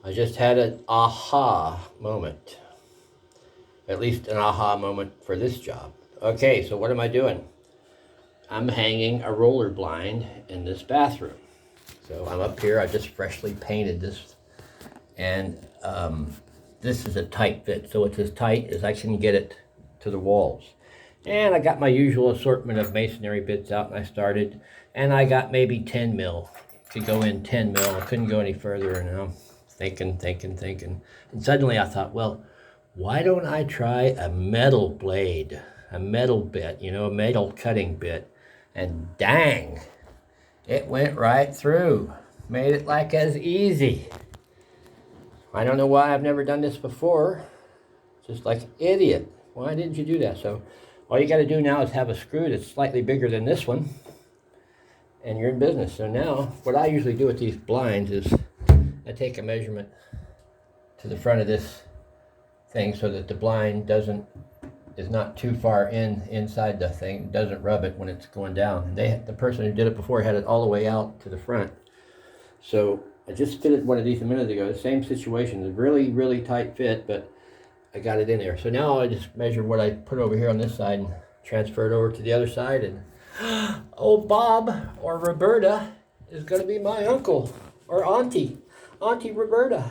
I just had an aha moment. At least an aha moment for this job. Okay, so what am I doing? I'm hanging a roller blind in this bathroom. So I'm up here, I just freshly painted this. And this is a tight fit, so it's as tight as I can get it to the walls. And I got my usual assortment of masonry bits out, and I started, and I got maybe 10 mil. Could go in 10 mil, I couldn't go any further, and I'm thinking. And suddenly I thought, well, why don't I try a metal blade, a metal bit, you know, a metal cutting bit? And dang, it went right through. Made it like as easy. I don't know why I've never done this before. Just like an idiot. Why didn't you do that? So all you got to do now is have a screw that's slightly bigger than this one, and you're in business. So now what I usually do with these blinds is I take a measurement to the front of this thing so that the blind is not too far inside the thing, doesn't rub it when it's going down. The person who did it before had it all the way out to the front. So I just fitted one of these a minute ago. The same situation, a really tight fit, but I got it in there. So now I just measure what I put over here on this side and transfer it over to the other side, and oh, Bob or Roberta is going to be my uncle or auntie Roberta.